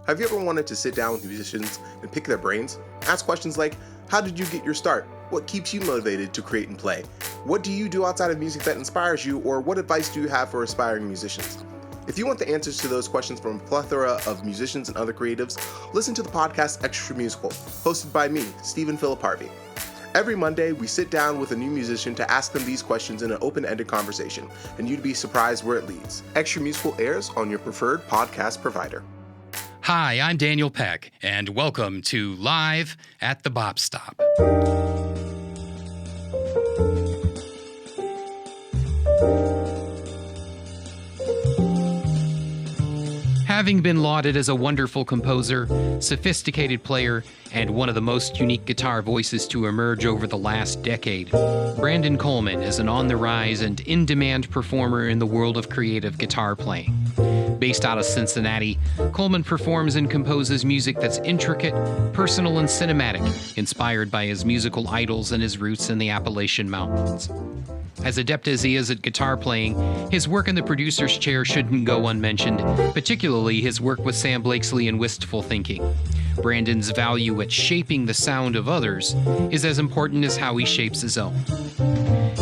Have you ever wanted to sit down with musicians and pick their brains? Ask questions like, how did you get your start? What keeps you motivated to create and play? What do you do outside of music that inspires you, or what advice do you have for aspiring musicians? If you want the answers to those questions from a plethora of musicians and other creatives, listen to the podcast Extra Musical, hosted by me, Stephen Philip Harvey. Every Monday, we sit down with a new musician to ask them these questions in an open-ended conversation, and you'd be surprised where it leads. Extra Musical airs on your preferred podcast provider. Hi, I'm Daniel Peck, and welcome to Live at the Bop Stop. Having been lauded as a wonderful composer, sophisticated player, and one of the most unique guitar voices to emerge over the last decade, Brandon Coleman is an on-the-rise and in-demand performer in the world of creative guitar playing. Based out of Cincinnati, Coleman performs and composes music that's intricate, personal, and cinematic, inspired by his musical idols and his roots in the Appalachian Mountains. As adept as he is at guitar playing, his work in the producer's chair shouldn't go unmentioned, particularly his work with Sam Blakeslee and Wistful thinking. Brandon's value at shaping the sound of others is as important as how he shapes his own.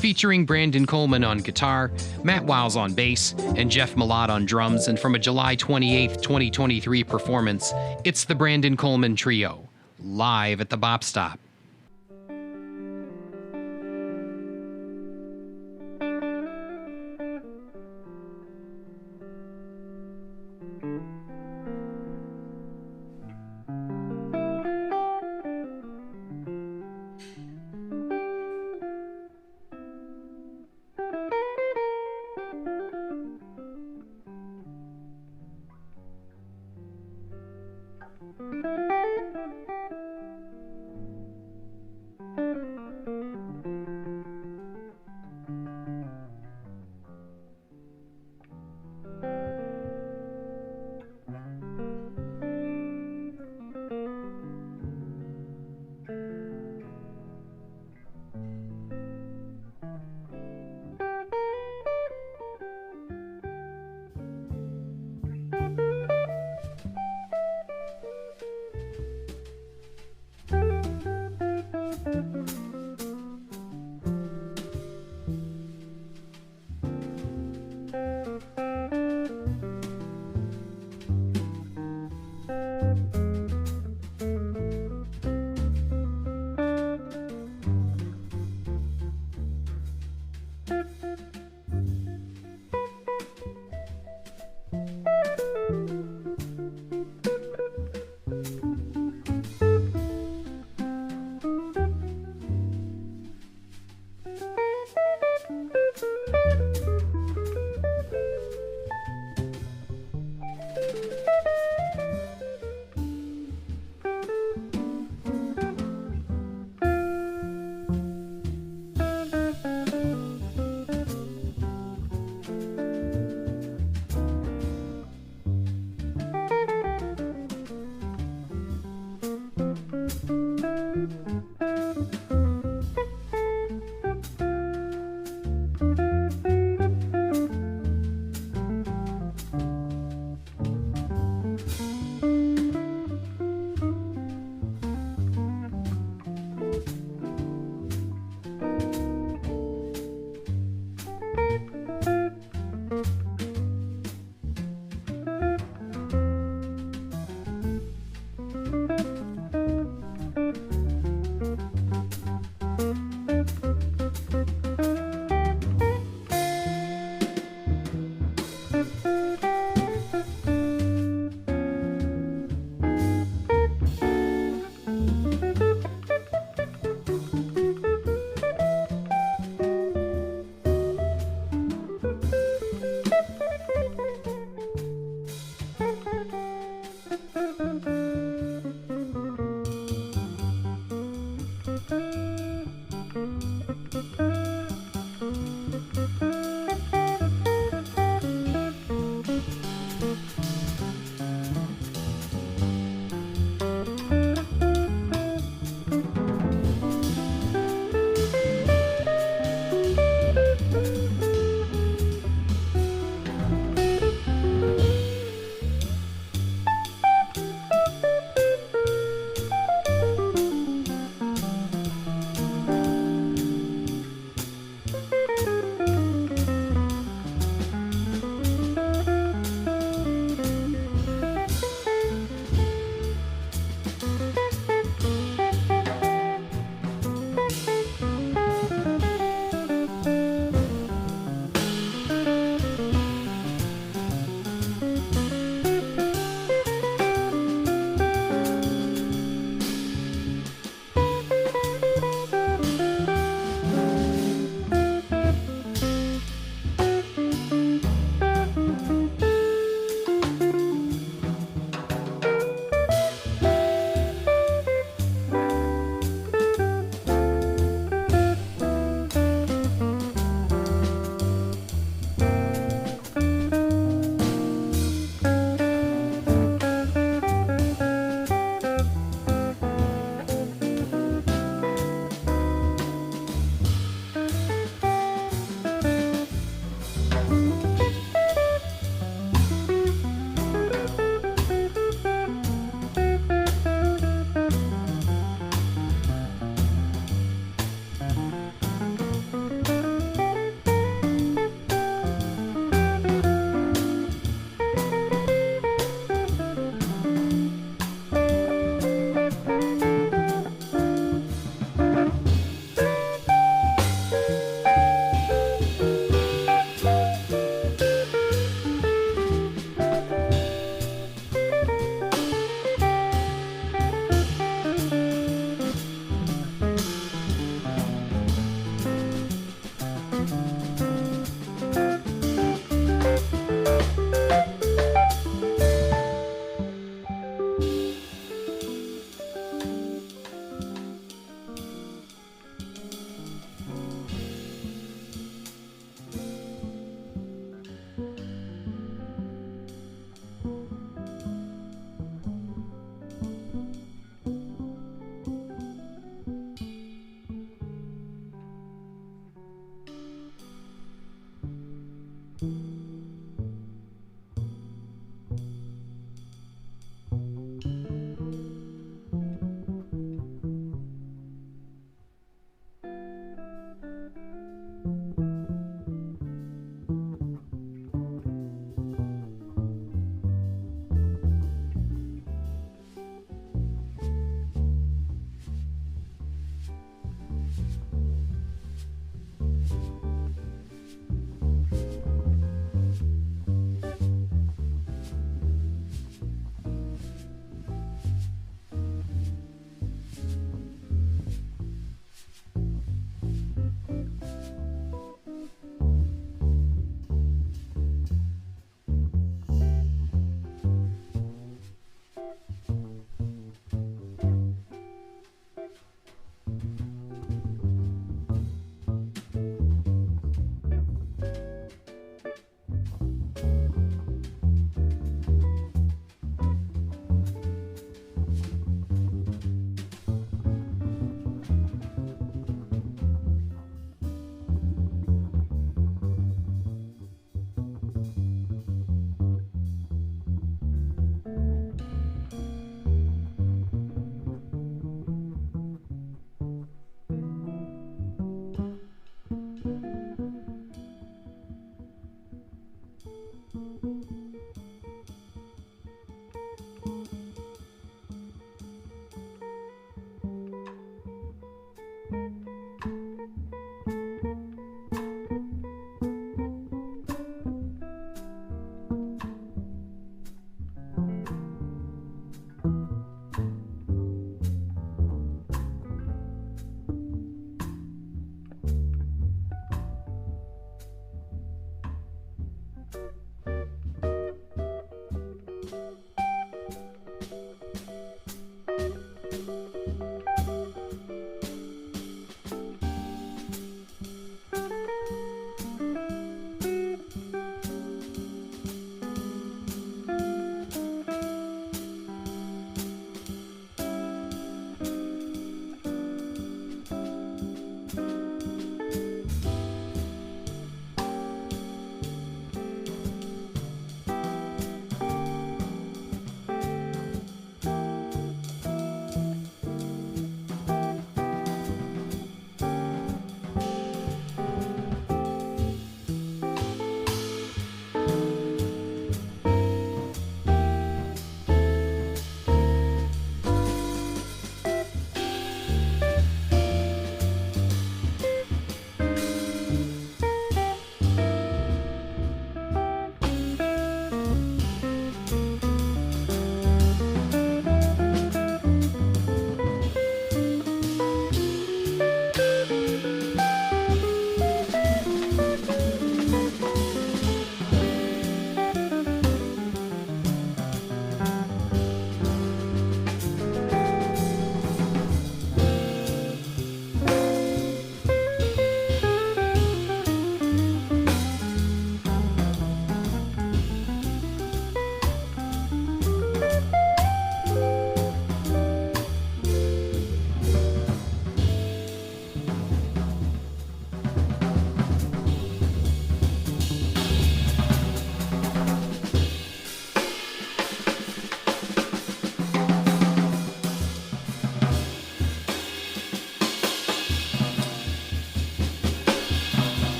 Featuring Brandon Coleman on guitar, Matt Wiles on bass, and Jeff Malott on drums, and from a July 28, 2023 performance, it's the Brandon Coleman Trio, live at the Bop Stop.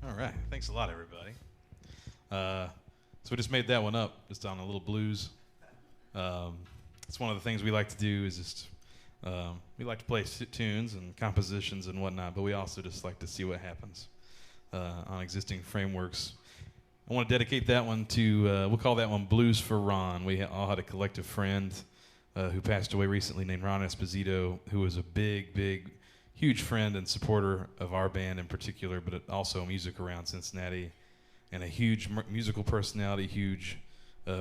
All right. Thanks a lot, everybody. So we just made that one up, just on a little blues. It's one of the things we like to do is just, we like to play tunes and compositions and whatnot, but we also just like to see what happens on existing frameworks. I want to dedicate that one to, we'll call that one Blues for Ron. We all had a collective friend who passed away recently named Ron Esposito, who was a big, huge friend and supporter of our band in particular, but also music around Cincinnati, and a huge musical personality, huge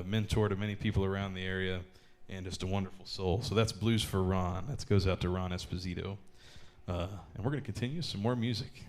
mentor to many people around the area, and just a wonderful soul. So that's Blues for Ron. That goes out to Ron Esposito. And we're going to continue some more music.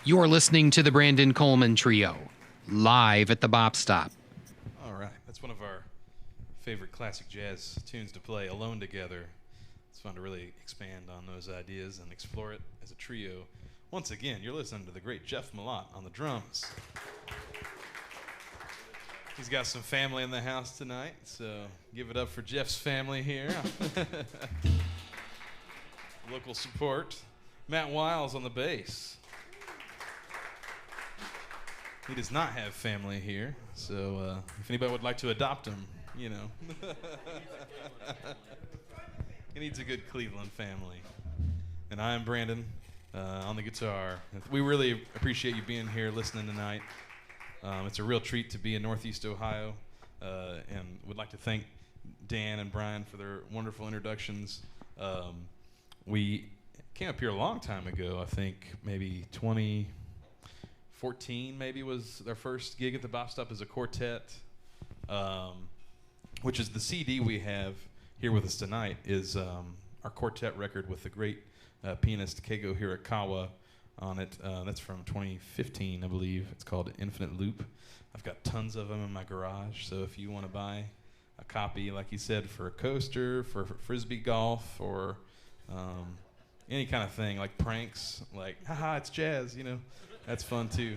You're listening to the Brandon Coleman Trio, live at the Bop Stop. All right, that's one of our favorite classic jazz tunes to play alone together. It's fun to really expand on those ideas and explore it as a trio. Once again, you're listening to the great Jeff Malott on the drums. He's got some family in the house tonight, so give it up for Jeff's family here. Local support. Matt Wiles on the bass. He does not have family here, so if anybody would like to adopt him, you know. He needs a good Cleveland family. And I'm Brandon on the guitar. We really appreciate you being here listening tonight. It's a real treat to be in Northeast Ohio, and would like to thank Dan and Brian for their wonderful introductions. We came up here a long time ago, I think maybe 2014 maybe was their first gig at the Bop Stop as a quartet, which is the CD we have here with us tonight is our quartet record with the great pianist Keigo Hirakawa on it. That's from 2015, I believe. It's called Infinite Loop. I've got tons of them in my garage, so if you want to buy a copy, like you said, for a coaster, for frisbee golf, or any kind of thing, like pranks, like, haha, it's jazz, you know, that's fun too.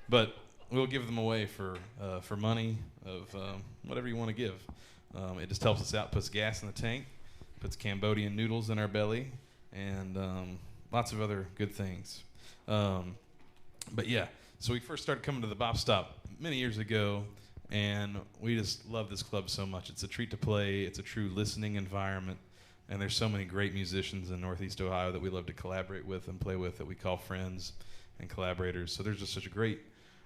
But we'll give them away for money of whatever you want to give. It just helps us out, puts gas in the tank, puts Cambodian noodles in our belly, and lots of other good things. But yeah, so we first started coming to the Bop Stop many years ago, and we just love this club so much. It's a treat to play. It's a true listening environment, and there's so many great musicians in Northeast Ohio that we love to collaborate with and play with that we call friends and collaborators. So there's just such a great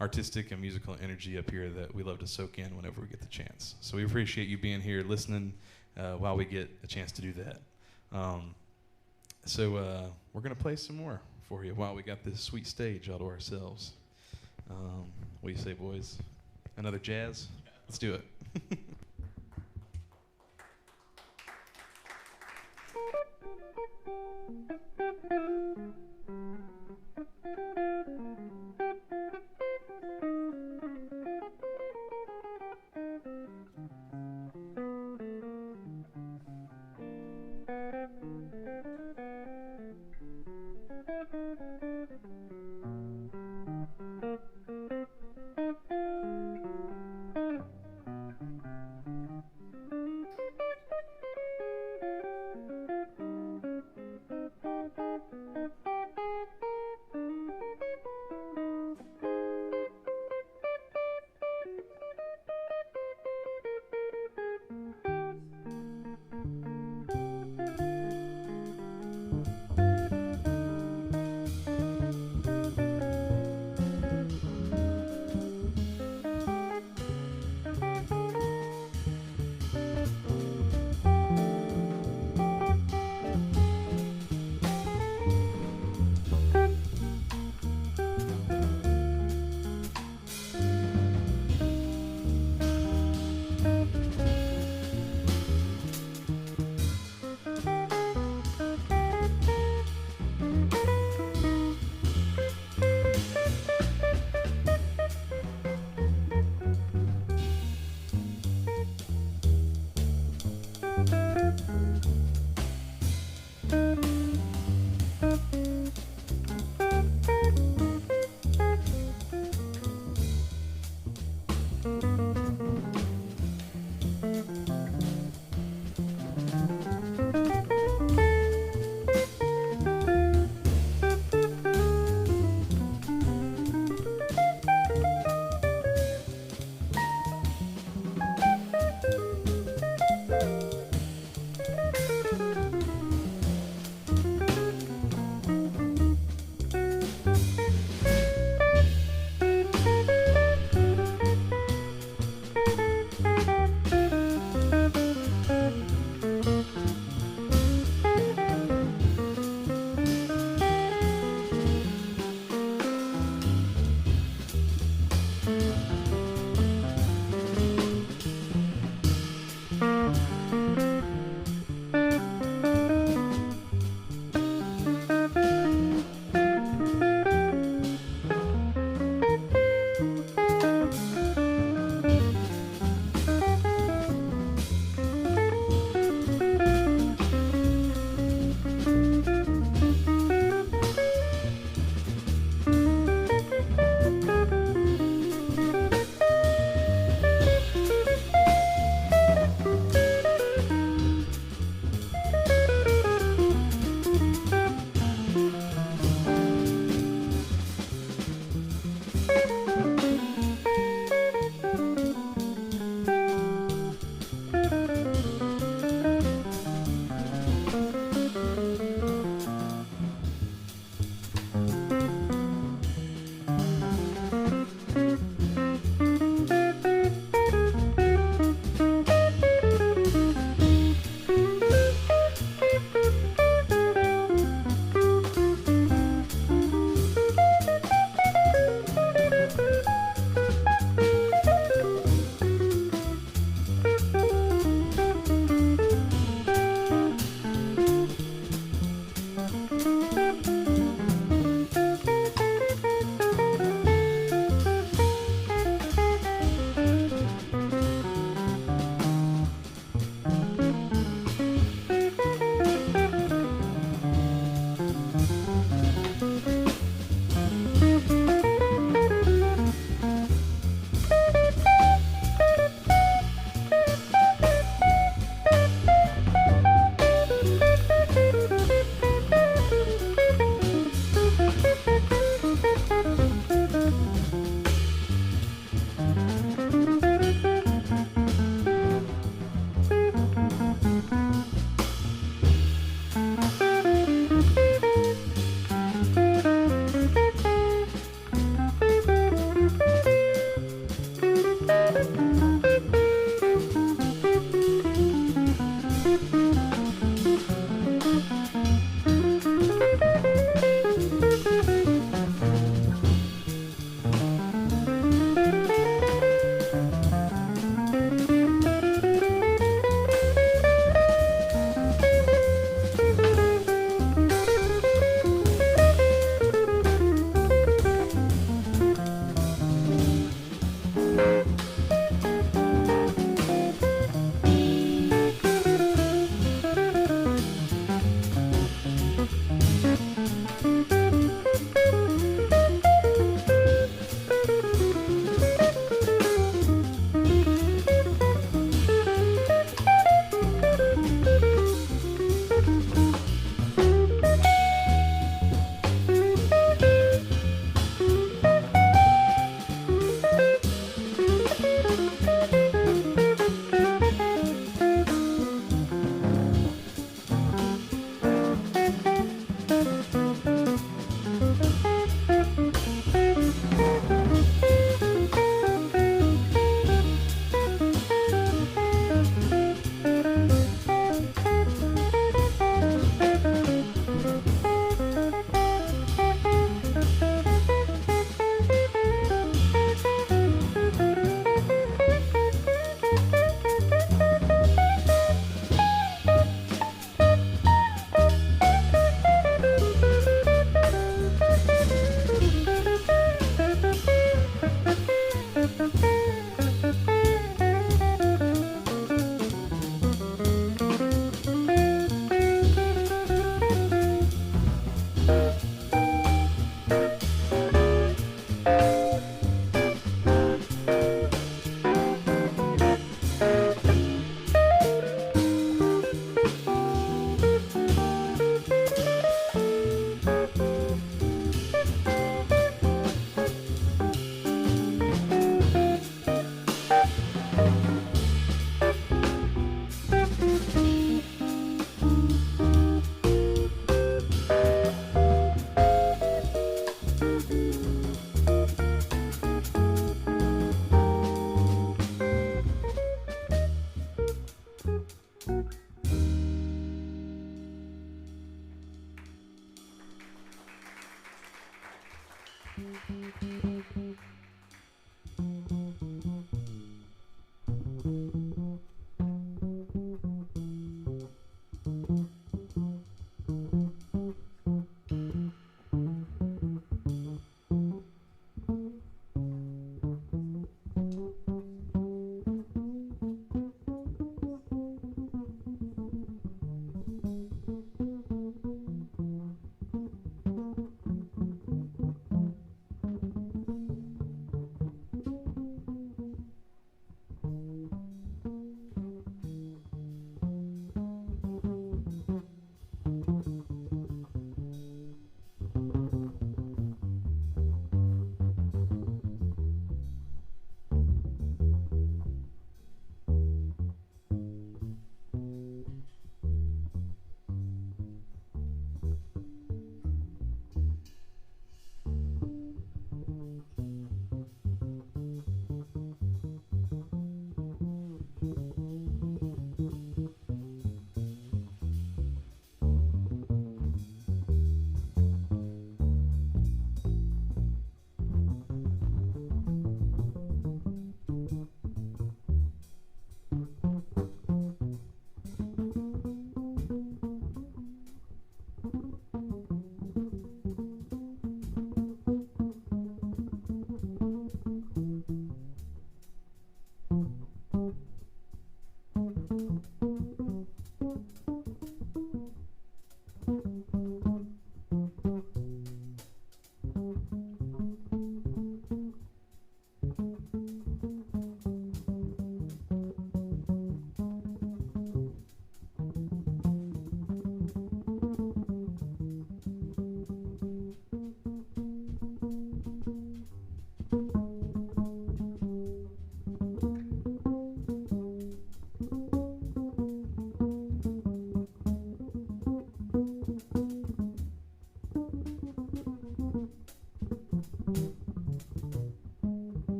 artistic and musical energy up here that we love to soak in whenever we get the chance. So we appreciate you being here listening while we get a chance to do that. So we're going to play some more for you while we got this sweet stage all to ourselves. What do you say, boys? Another jazz? Let's do it.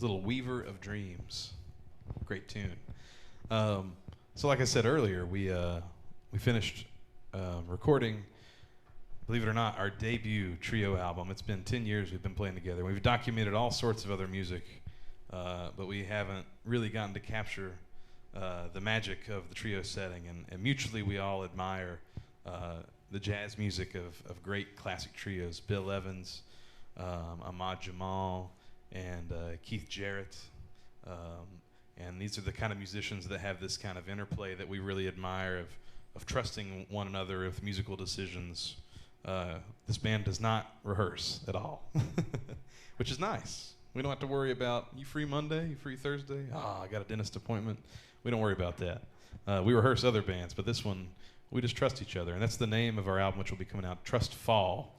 little Weaver of Dreams. Great tune. So like I said earlier, we finished recording, believe it or not, our debut trio album. It's been 10 years we've been playing together. We've documented all sorts of other music, but we haven't really gotten to capture the magic of the trio setting. And mutually we all admire the jazz music of great classic trios, Bill Evans, Ahmad Jamal, and Keith Jarrett. And these are the kind of musicians that have this kind of interplay that we really admire of trusting one another with musical decisions. This band does not rehearse at all, which is nice. We don't have to worry about, you free Monday, you free Thursday? I got a dentist appointment. We don't worry about that. We rehearse other bands, but this one, we just trust each other. And that's the name of our album, which will be coming out, Trust Fall.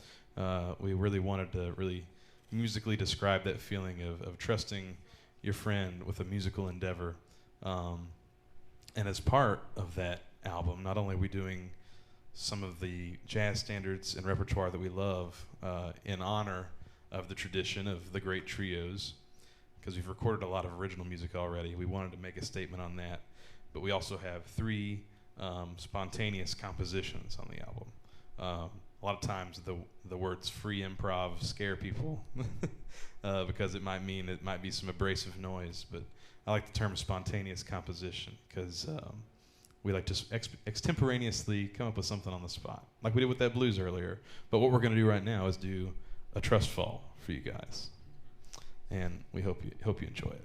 We really wanted to really musically describe that feeling of trusting your friend with a musical endeavor. And as part of that album, not only are we doing some of the jazz standards and repertoire that we love in honor of the tradition of the great trios, because we've recorded a lot of original music already. We wanted to make a statement on that, but we also have 3 spontaneous compositions on the album. A lot of times the words free improv scare people because it might be some abrasive noise, but I like the term spontaneous composition because we like to extemporaneously come up with something on the spot, like we did with that blues earlier. But what we're going to do right now is do a Trust Fall for you guys, and we hope you enjoy it.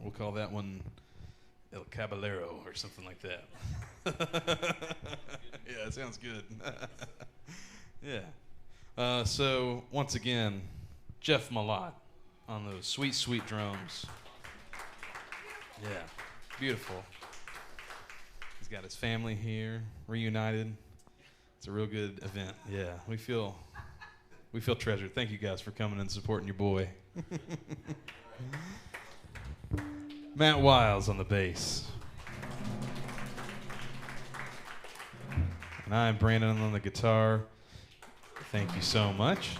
We'll call that one El Caballero or something like that. Yeah, it sounds good. Yeah. So once again, Jeff Malott on those sweet, sweet drums. Yeah, beautiful. He's got his family here, reunited. It's a real good event. Yeah, we feel treasured. Thank you guys for coming and supporting your boy. Matt Wiles on the bass. And I'm Brandon on the guitar. Thank you so much.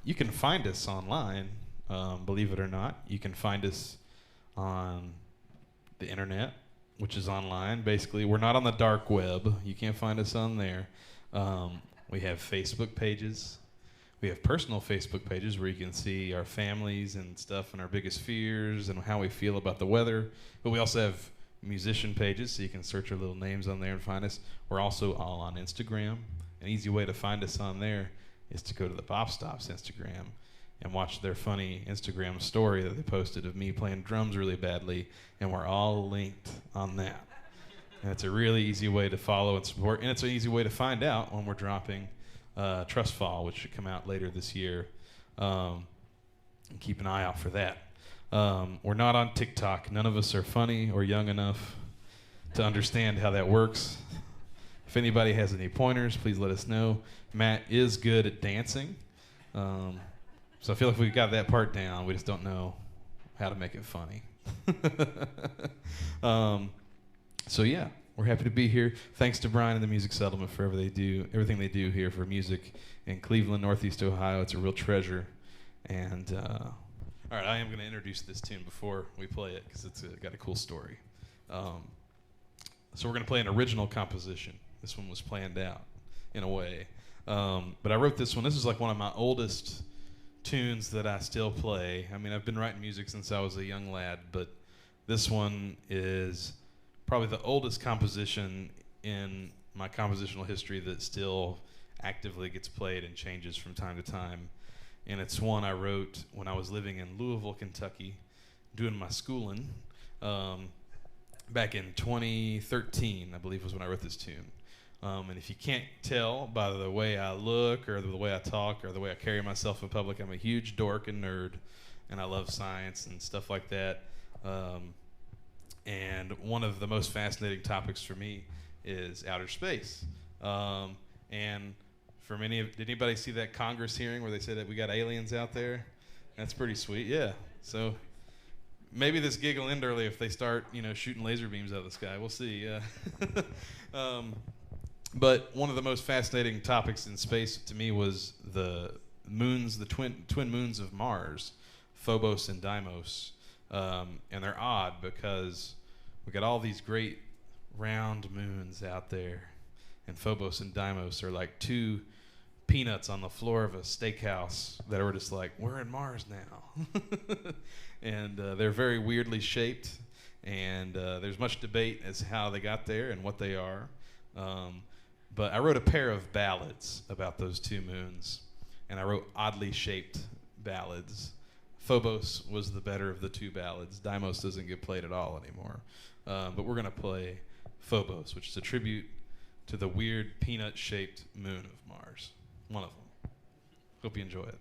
You can find us online, believe it or not. You can find us on the internet, which is online. Basically, we're not on the dark web. You can't find us on there. We have Facebook pages. We have personal Facebook pages where you can see our families and stuff and our biggest fears and how we feel about the weather. But we also have musician pages, so you can search our little names on there and find us. We're also all on Instagram. An easy way to find us on there is to go to the Bop Stops Instagram and watch their funny Instagram story that they posted of me playing drums really badly, and we're all linked on that. And it's a really easy way to follow and support, and it's an easy way to find out when we're dropping Trust Fall, which should come out later this year. And keep an eye out for that. We're not on TikTok. None of us are funny or young enough to understand how that works. If anybody has any pointers, please let us know. Matt is good at dancing. So I feel like we've got that part down. We just don't know how to make it funny. So yeah, we're happy to be here. Thanks to Brian and the Music Settlement for everything they do here for music in Cleveland, Northeast Ohio. It's a real treasure. And all right, I am going to introduce this tune before we play it because it's got a cool story. So we're going to play an original composition. This one was planned out in a way. But I wrote this one. This is like one of my oldest tunes that I still play. I mean, I've been writing music since I was a young lad, but this one is probably the oldest composition in my compositional history that still actively gets played and changes from time to time. And it's one I wrote when I was living in Louisville, Kentucky, doing my schooling. Back in 2013, I believe, was when I wrote this tune. And if you can't tell by the way I look or the way I talk or the way I carry myself in public, I'm a huge dork and nerd, and I love science and stuff like that. And one of the most fascinating topics for me is outer space. And for did anybody see that Congress hearing where they said that we got aliens out there? That's pretty sweet, yeah. So maybe this gig will end early if they start, shooting laser beams out of the sky. We'll see. But one of the most fascinating topics in space to me was the moons, the twin moons of Mars, Phobos and Deimos. And they're odd because we got all these great round moons out there, and Phobos and Deimos are like two peanuts on the floor of a steakhouse that are just like, we're in Mars now. And they're very weirdly shaped, and there's much debate as to how they got there and what they are. But I wrote a pair of ballads about those two moons, and I wrote oddly shaped ballads. Phobos was the better of the two ballads. Deimos doesn't get played at all anymore. But we're going to play Phobos, which is a tribute to the weird peanut-shaped moon of Mars. One of them. Hope you enjoy it.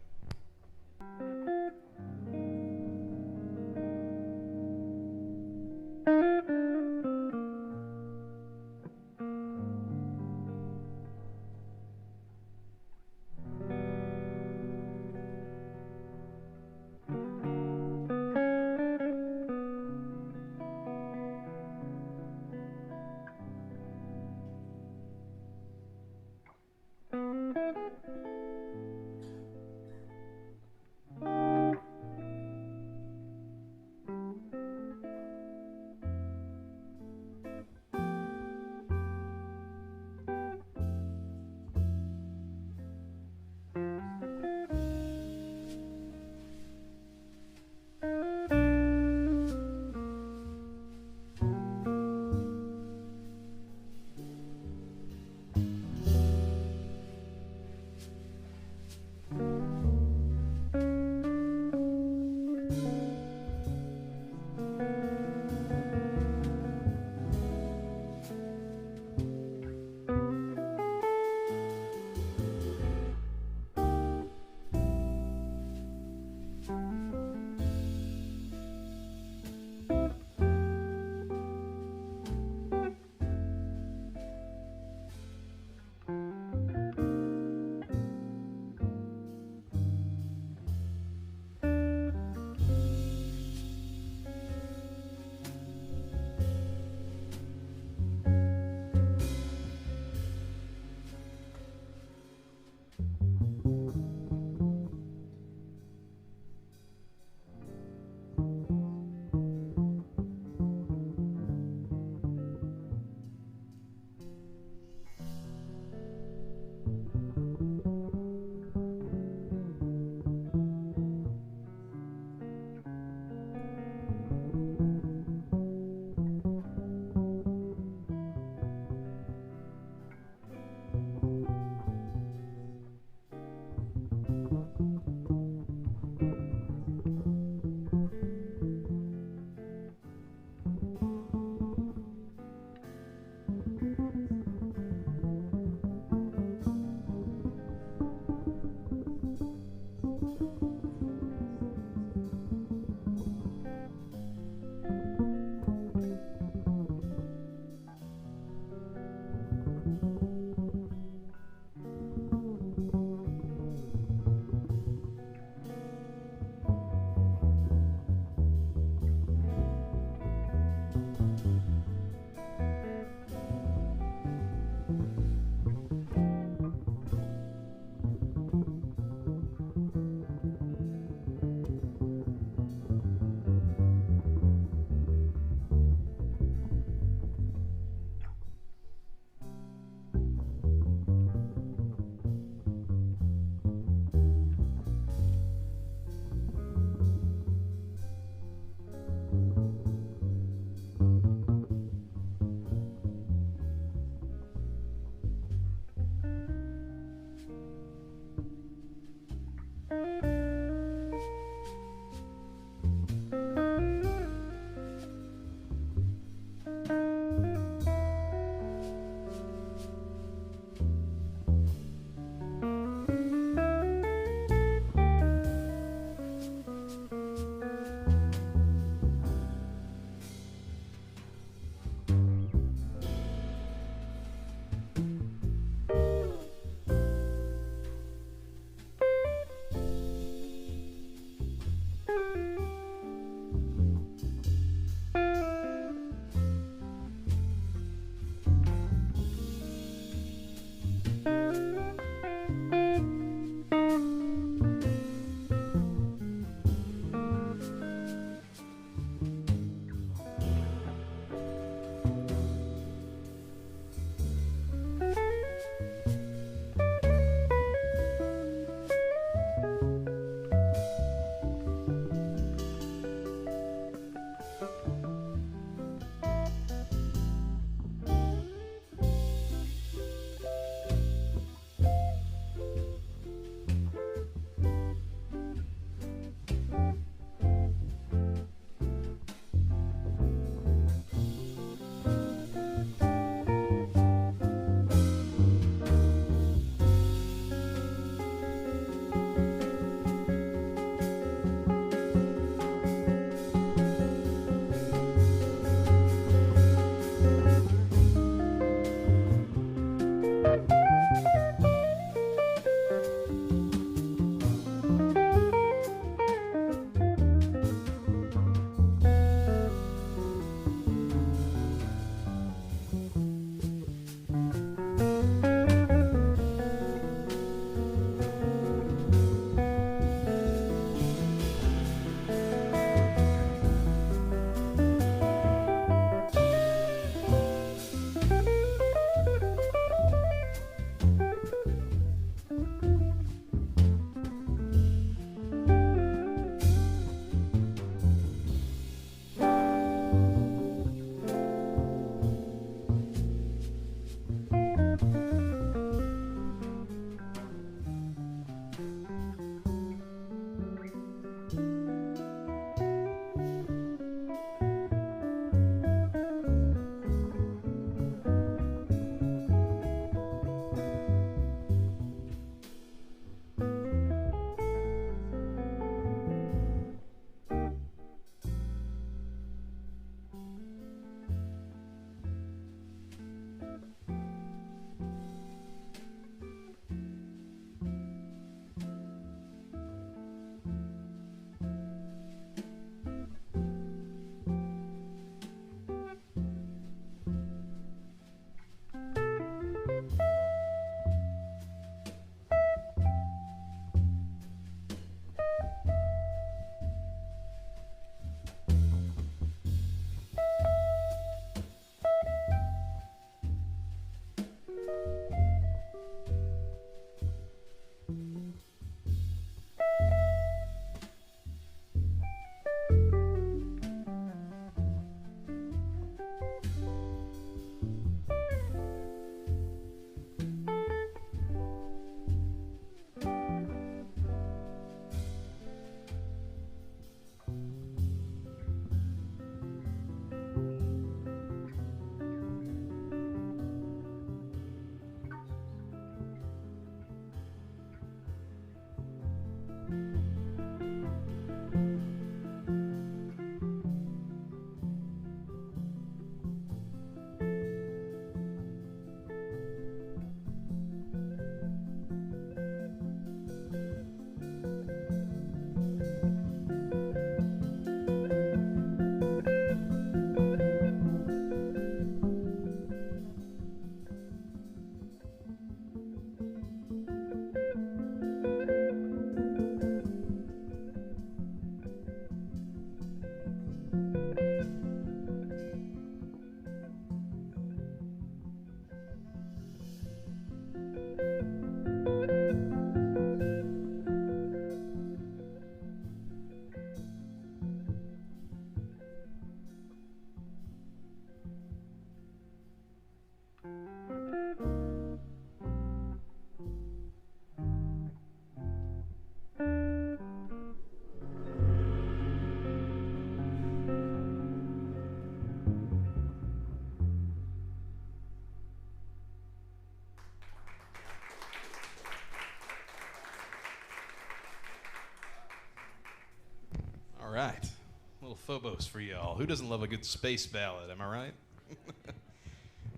All right. A little Phobos for y'all. Who doesn't love a good space ballad, am I right?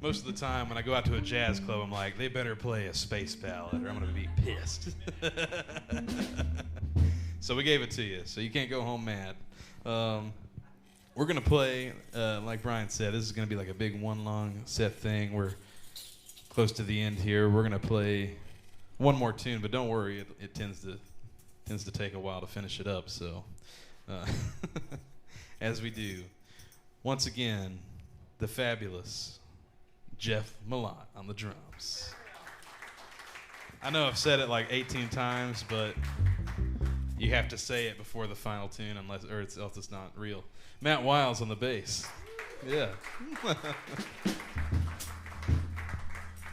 Most of the time when I go out to a jazz club, I'm like, they better play a space ballad or I'm going to be pissed. So we gave it to you, so you can't go home mad. We're going to play, like Brian said, this is going to be like a big one long set thing. We're close to the end here. We're going to play one more tune, but don't worry, it tends to take a while to finish it up, so... as we do, once again, the fabulous Jeff Malott on the drums. I know I've said it like 18 times, but you have to say it before the final tune, else it's not real. Matt Wiles on the bass. Yeah.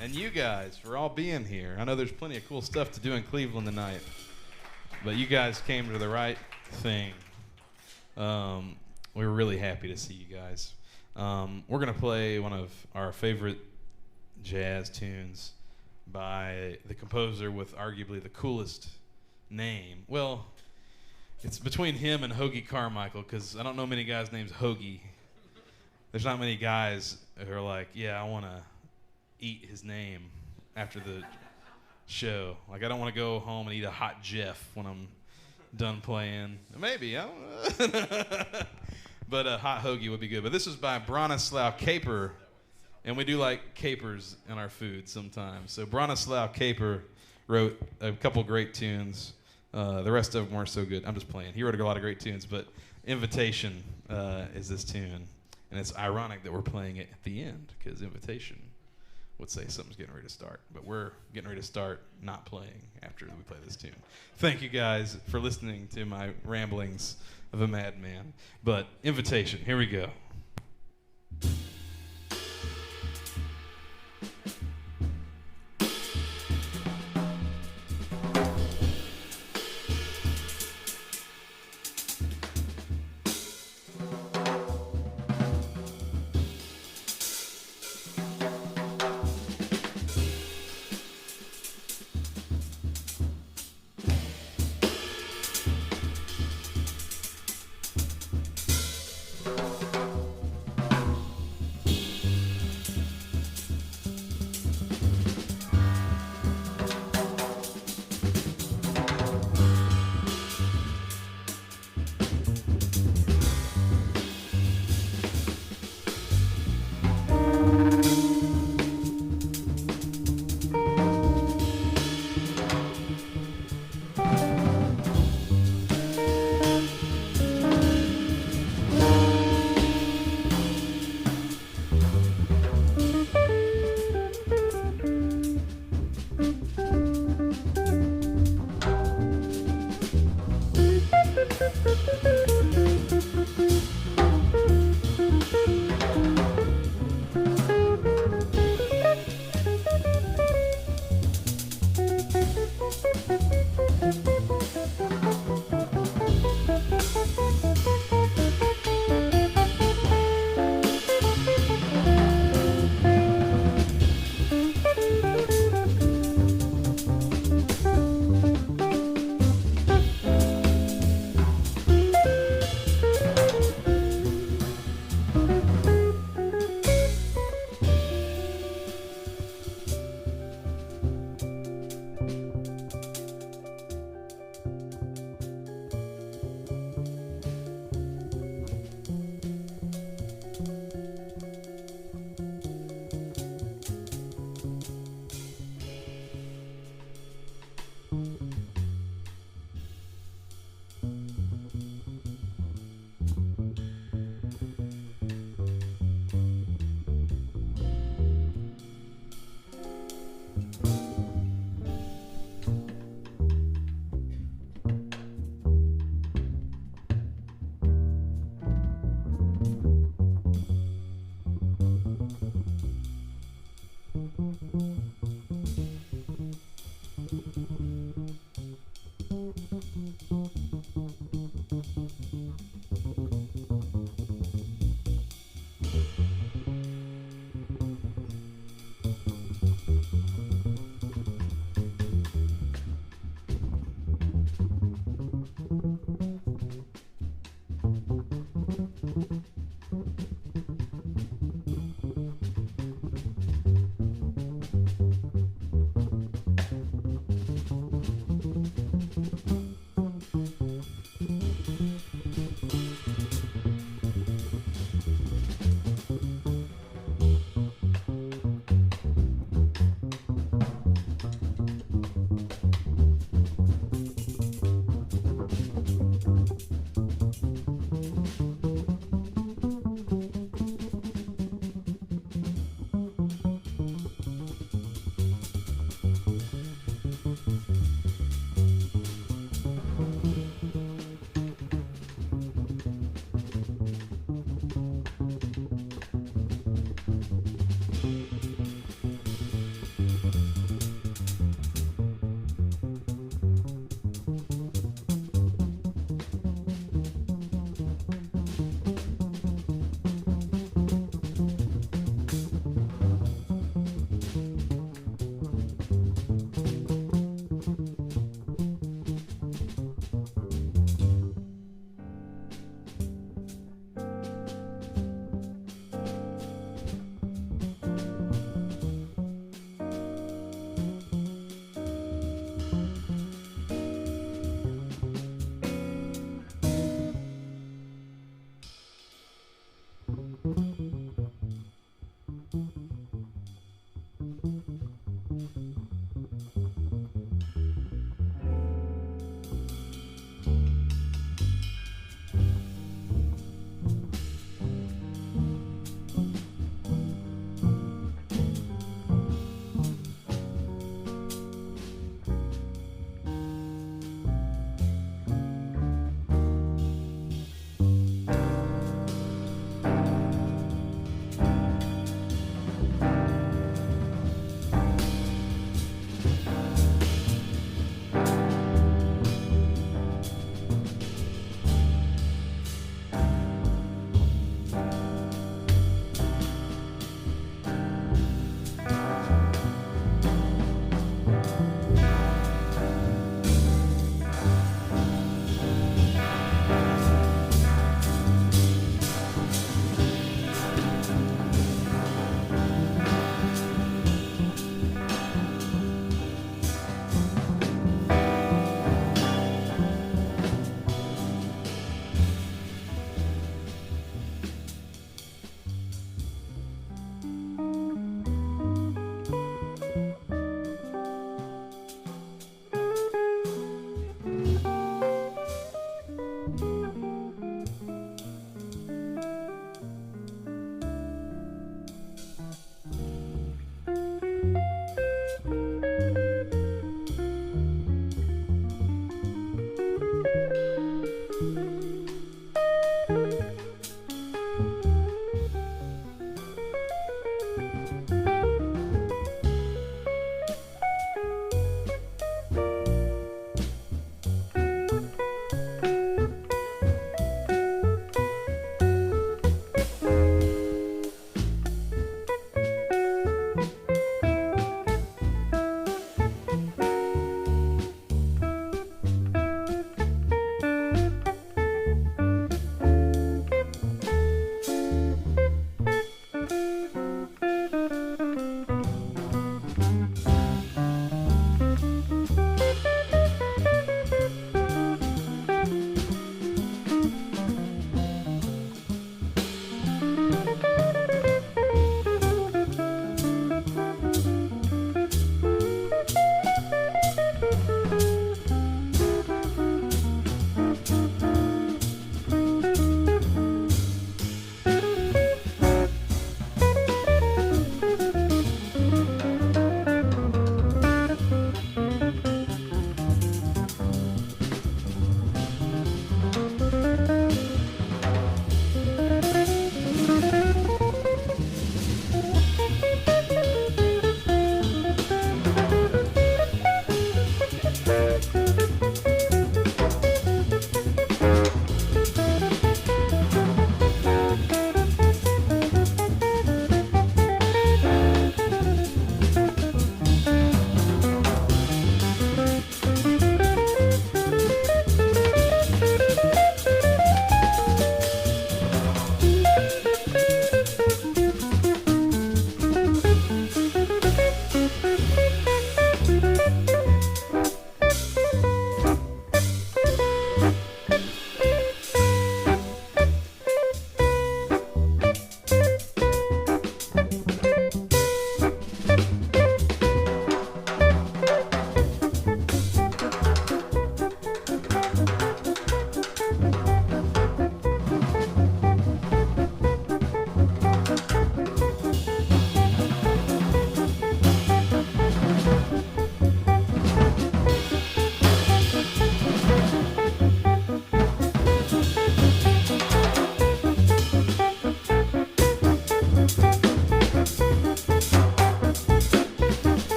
And you guys for all being here. I know there's plenty of cool stuff to do in Cleveland tonight, but you guys came to the right thing. We were really happy to see you guys. We're going to play one of our favorite jazz tunes by the composer with arguably the coolest name. Well, it's between him and Hoagie Carmichael, because I don't know many guys named Hoagie. There's not many guys who are like, yeah, I want to eat his name after the show. Like, I don't want to go home and eat a hot Jeff when I'm done playing. Maybe, I don't know. But a hot hoagie would be good. But this is by Branislaw Kaper, and we do like capers in our food sometimes. So Branislaw Kaper wrote a couple great tunes. The rest of them weren't so good. I'm just playing. He wrote a lot of great tunes, but Invitation is this tune. And it's ironic that we're playing it at the end, because Invitation would say something's getting ready to start. But we're getting ready to start not playing after we play this tune. Thank you guys for listening to my ramblings of a madman. But Invitation, here we go.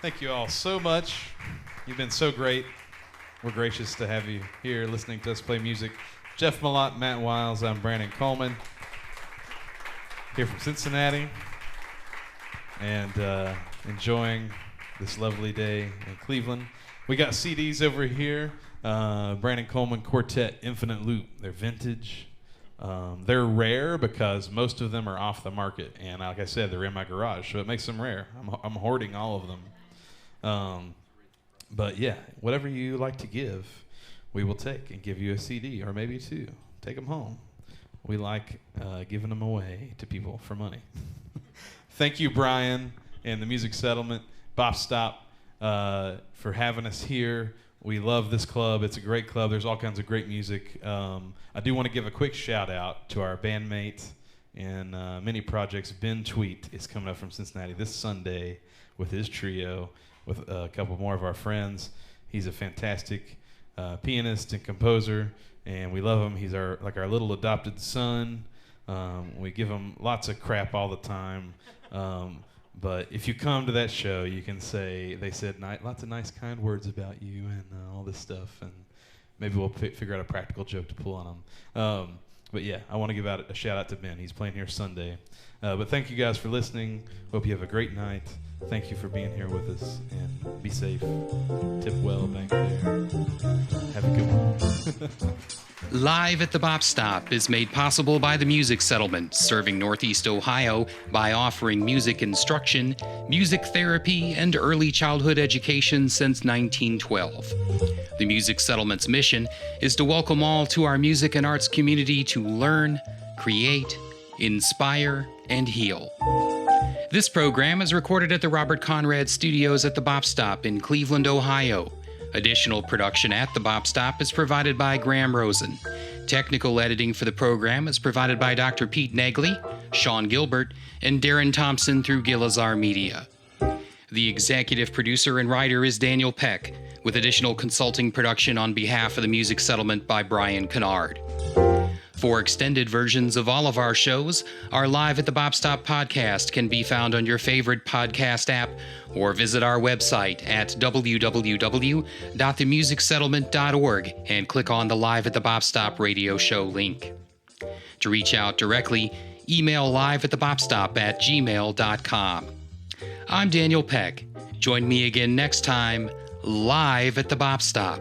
Thank you all so much. You've been so great. We're gracious to have you here listening to us play music. Jeff Malott, Matt Wiles, I'm Brandon Coleman, here from Cincinnati, and enjoying this lovely day in Cleveland. We got CDs over here. Brandon Coleman Quartet Infinite Loop. They're vintage. They're rare because most of them are off the market, and like I said, they're in my garage, so it makes them rare. I'm hoarding all of them. But yeah, whatever you like to give, we will take and give you a CD or maybe two. Take them home. We like giving them away to people for money. Thank you, Brian, and the Music Settlement, Bop Stop, for having us here. We love this club. It's a great club. There's all kinds of great music. I do want to give a quick shout out to our bandmate in many projects. Ben Tweet is coming up from Cincinnati this Sunday with his trio, with a couple more of our friends. He's a fantastic pianist and composer, and we love him. He's our little adopted son. We give him lots of crap all the time. But if you come to that show, you can say, they said lots of nice, kind words about you and all this stuff, and maybe we'll figure out a practical joke to pull on them. But yeah, I want to give out a shout out to Ben. He's playing here Sunday. But thank you guys for listening. Hope you have a great night. Thank you for being here with us, and be safe. Tip well back there. Have a good one. Live at the Bop Stop is made possible by the Music Settlement, serving Northeast Ohio by offering music instruction, music therapy, and early childhood education since 1912. The Music Settlement's mission is to welcome all to our music and arts community to learn, create, inspire, and heal. This program is recorded at the Robert Conrad Studios at the Bop Stop in Cleveland, Ohio. Additional production at the Bop Stop is provided by Graham Rosen. Technical editing for the program is provided by Dr. Pete Nagley, Sean Gilbert, and Darren Thompson through Gilazar Media. The executive producer and writer is Daniel Peck, with additional consulting production on behalf of the Music Settlement by Brian Kennard. For extended versions of all of our shows, our Live at the Bop Stop podcast can be found on your favorite podcast app, or visit our website at www.themusicsettlement.org and click on the Live at the Bop Stop radio show link. To reach out directly, email liveatthebopstop@gmail.com. I'm Daniel Peck. Join me again next time, Live at the Bop Stop.